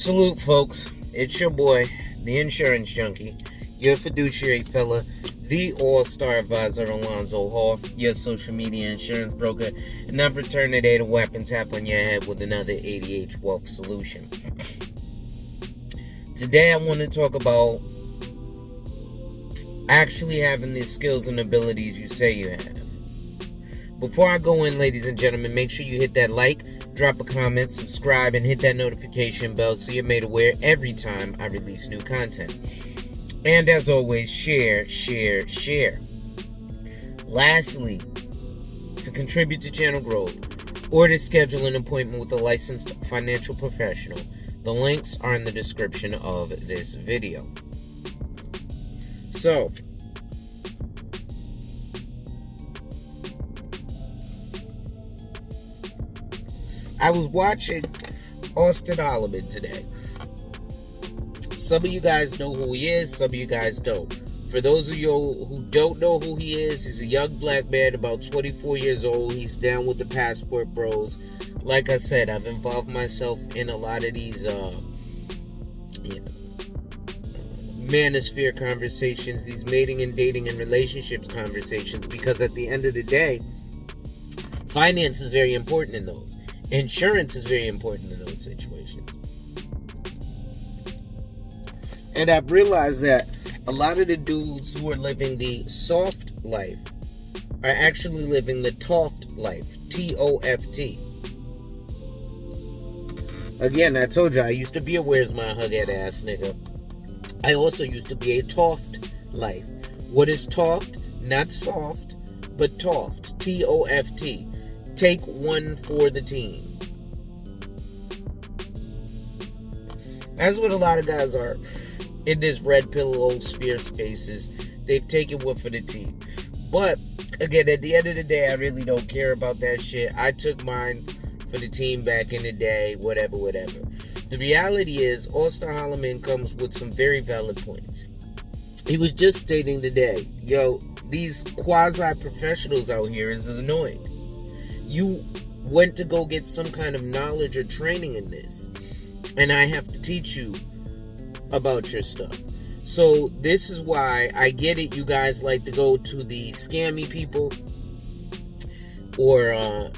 Salute, folks. It's your boy, the insurance junkie, your fiduciary fella, the all-star advisor, Alonzo Hall, your social media insurance broker, and I'm returning today to whap and tap on your head with another ADH wealth solution. Today I want to talk about actually having the skills and abilities you say you have. Before I go in, ladies and gentlemen, make sure you hit that like, drop a comment, subscribe, and hit that notification bell so you're made aware every time I release new content. And as always, share. Lastly, to contribute to channel growth or to schedule an appointment with a licensed financial professional, the links are in the description of this video. So, I was watching Austin Holloman today. Some of you guys know who he is, some of you guys don't. For those of you who don't know who he is, he's a young black man, about 24 years old. He's down with the Passport Bros. Like I said, I've involved myself in a lot of these manosphere conversations, these mating and dating and relationships conversations, because at the end of the day, finance is very important in those. Insurance is very important in those situations. And I've realized that a lot of the dudes who are living the soft life are actually living the toft life. T-O-F-T. Again, I told you, I used to be a where's my hug-head ass nigga. I also used to be a toft life. What is toft? Not soft, but toft. T-O-F-T. Take one for the team. That's what a lot of guys are in this red pill old sphere spaces. They've taken one for the team. But, again, at the end of the day, I really don't care about that shit. I took mine for the team back in the day, whatever. The reality is, Austin Holloman comes with some very valid points. He was just stating today, these quasi-professionals out here is annoying. You went to go get some kind of knowledge or training in this, and I have to teach you about your stuff. So this is why I get it. You guys like to go to the scammy people, or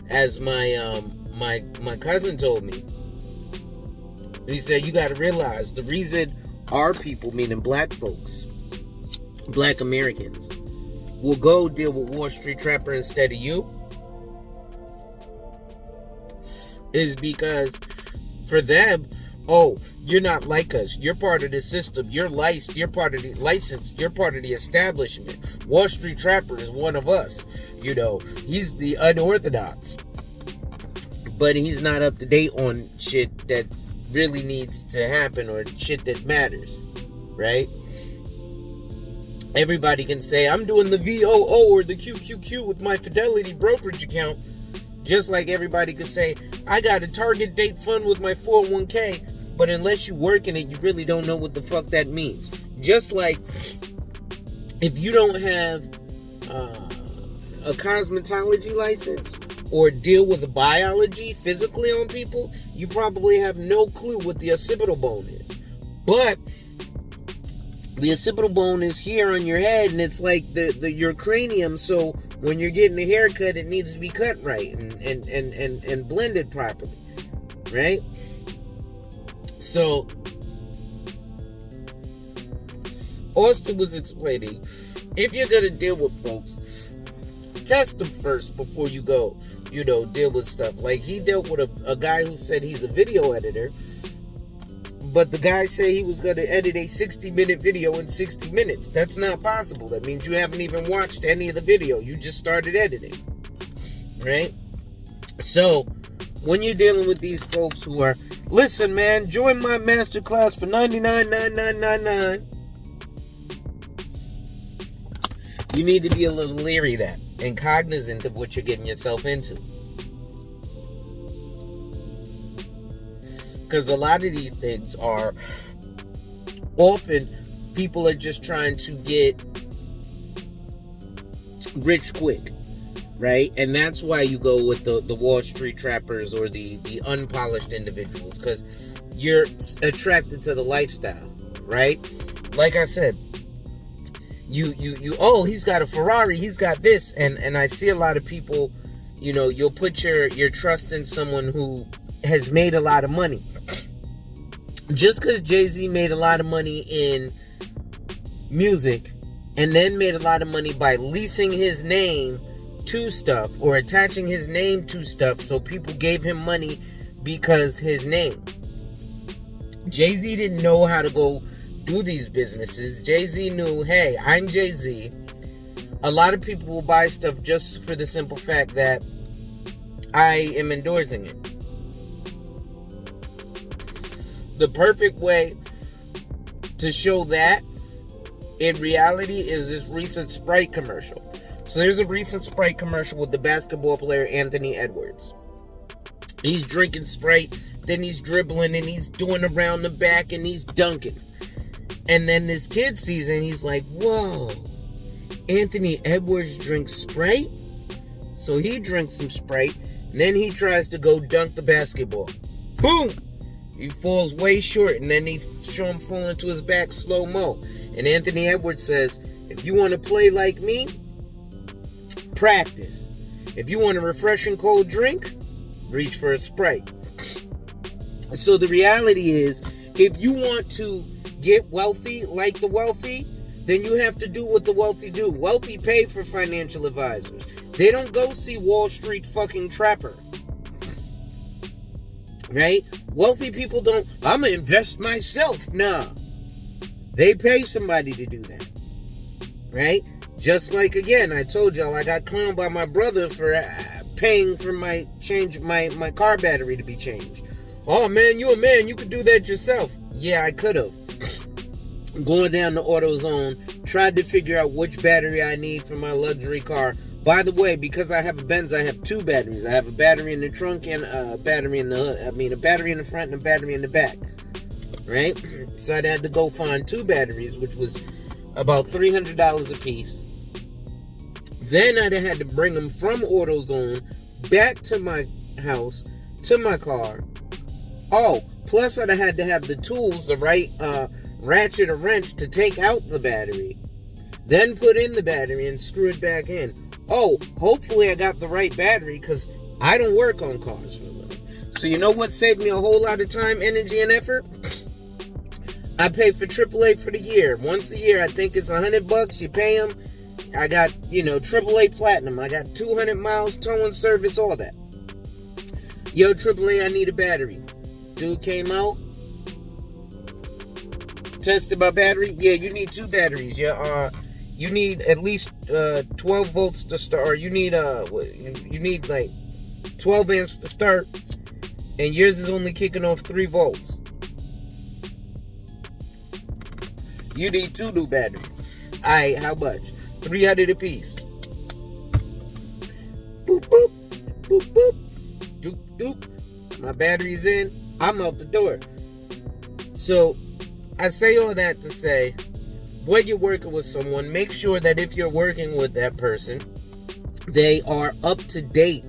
as my cousin told me, he said, you got to realize the reason our people, meaning black folks, black Americans, will go deal with Wall Street Trapper instead of you is because for them, you're not like us. You're part of the system. You're licensed. You're part of the licensed. You're part of the establishment. Wall Street Trapper is one of us. He's the unorthodox. But he's not up to date on shit that really needs to happen or shit that matters. Right? Everybody can say, I'm doing the VOO or the QQQ with my Fidelity brokerage account. Just like everybody could say, I got a target date fund with my 401k, but unless you work in it, you really don't know what the fuck that means. Just like if you don't have a cosmetology license or deal with biology physically on people, you probably have no clue what the occipital bone is. But the occipital bone is here on your head, and it's like your cranium, so when you're getting a haircut, it needs to be cut right and blended properly, right? So, Austin was explaining, if you're going to deal with folks, test them first before you go, deal with stuff. Like, he dealt with a guy who said he's a video editor, but the guy said he was going to edit a 60-minute video in 60 minutes. That's not possible. That means you haven't even watched any of the video. You just started editing. Right? So, when you're dealing with these folks who are, listen, man, join my masterclass for $99.9999. You need to be a little leery of that and cognizant of what you're getting yourself into. Because a lot of these things are often people are just trying to get rich quick. right? And that's why you go with the Wall Street trappers or the unpolished individuals, because you're attracted to the lifestyle, right? Like I said, oh, he's got a Ferrari, he's got this, and I see a lot of people, you'll put your trust in someone who has made a lot of money. Just because Jay-Z made a lot of money in music and then made a lot of money by leasing his name to stuff or attaching his name to stuff, so people gave him money because his name. Jay-Z didn't know how to go do these businesses. Jay-Z knew, hey, I'm Jay-Z. A lot of people will buy stuff just for the simple fact that I am endorsing it. The perfect way to show that in reality is this recent Sprite commercial. So there's a recent Sprite commercial with the basketball player Anthony Edwards. He's drinking Sprite, then he's dribbling and he's doing around the back and he's dunking. And then this kid sees it and he's like, whoa, Anthony Edwards drinks Sprite? So he drinks some Sprite, and then he tries to go dunk the basketball. Boom! He falls way short, and then they show him falling to his back slow-mo. And Anthony Edwards says, if you want to play like me, practice. If you want a refreshing cold drink, reach for a Sprite. So the reality is, if you want to get wealthy like the wealthy, then you have to do what the wealthy do. Wealthy pay for financial advisors. They don't go see Wall Street fucking trapper. Right? Wealthy people don't, I'm going to invest myself. Nah. They pay somebody to do that. Right? Just like, again, I told y'all I got clowned by my brother for paying for my car battery to be changed. Oh, man, you a man. You could do that yourself. Yeah, I could have. Going down to AutoZone, tried to figure out which battery I need for my luxury car. By the way, because I have a Benz, I have two batteries. I have a battery in the trunk and a battery in the hood. A battery in the front and a battery in the back. Right? So I had to go find two batteries, which was about $300 a piece. Then I had to bring them from AutoZone back to my house, to my car. Oh, plus I had to have the tools, the right ratchet or wrench to take out the battery. Then put in the battery and screw it back in. Oh, hopefully I got the right battery because I don't work on cars for a living. So you know what saved me a whole lot of time, energy, and effort? I pay for AAA for the year. Once a year, I think it's $100. You pay them. I got, AAA Platinum. I got 200 miles, towing service, all that. Yo, AAA, I need a battery. Dude came out. Tested my battery. Yeah, you need two batteries. Yeah, you need at least 12 volts to start. Or you need like 12 amps to start, and yours is only kicking off 3 volts. You need 2 new batteries. Alright, how much? $300 a piece. Boop boop, boop boop, doop doop. My battery's in. I'm out the door. So I say all that to say, when you're working with someone, make sure that if you're working with that person, they are up to date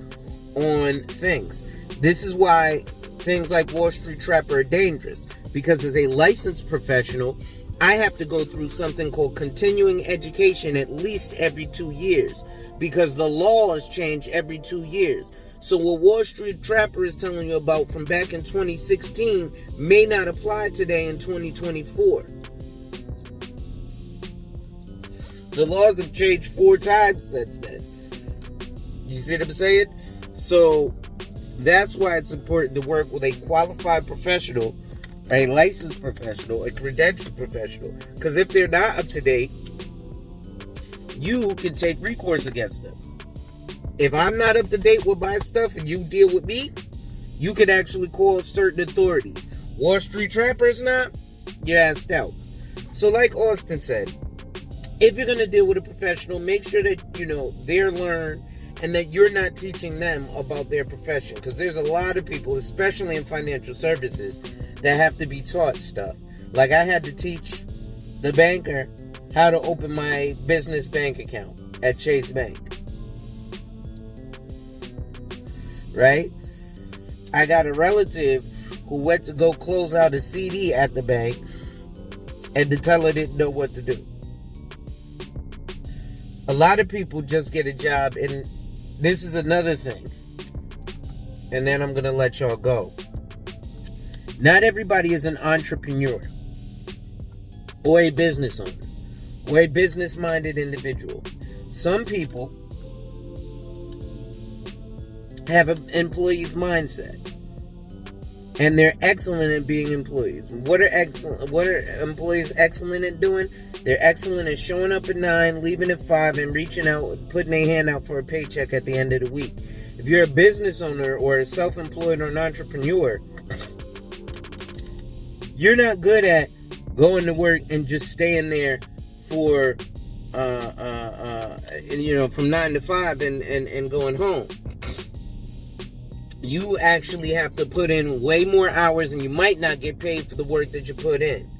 on things. This is why things like Wall Street Trapper are dangerous. Because as a licensed professional, I have to go through something called continuing education at least every 2 years. Because the laws change every 2 years. So what Wall Street Trapper is telling you about from back in 2016 may not apply today in 2024. The laws have changed 4 times since then. You see what I'm saying? So that's why it's important to work with a qualified professional, a licensed professional, a credentialed professional. Because if they're not up to date, you can take recourse against them. If I'm not up to date with my stuff and you deal with me, you can actually call certain authorities. Wall Street Trapper's not, you're asked out. So like Austin said, if you're going to deal with a professional, make sure that, they're learned and that you're not teaching them about their profession. Because there's a lot of people, especially in financial services, that have to be taught stuff. Like I had to teach the banker how to open my business bank account at Chase Bank. right? I got a relative who went to go close out a CD at the bank, and the teller didn't know what to do. A lot of people just get a job, and this is another thing. And then I'm going to let y'all go. Not everybody is an entrepreneur or a business owner or a business-minded individual. Some people have an employee's mindset, and they're excellent at being employees. What are employees excellent at doing? They're excellent at showing up at 9, leaving at 5, and reaching out, putting their hand out for a paycheck at the end of the week. If you're a business owner or a self-employed or an entrepreneur, you're not good at going to work and just staying there for, from 9 to 5 and going home. You actually have to put in way more hours, and you might not get paid for the work that you put in.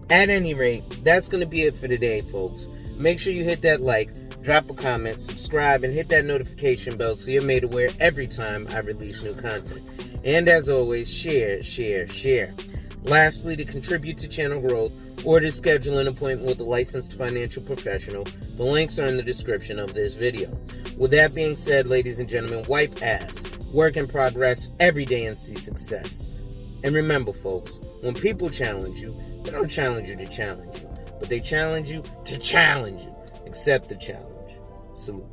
At any rate, that's going to be it for today, folks. Make sure you hit that like, drop a comment, subscribe, and hit that notification bell so you're made aware every time I release new content. And as always, share. Lastly, to contribute to channel growth or to schedule an appointment with a licensed financial professional, the links are in the description of this video. With that being said, ladies and gentlemen, wipe ass. Work in progress every day and see success. And remember, folks, when people challenge you, they don't challenge you to challenge you, but they challenge you to challenge you. Accept the challenge. Salute.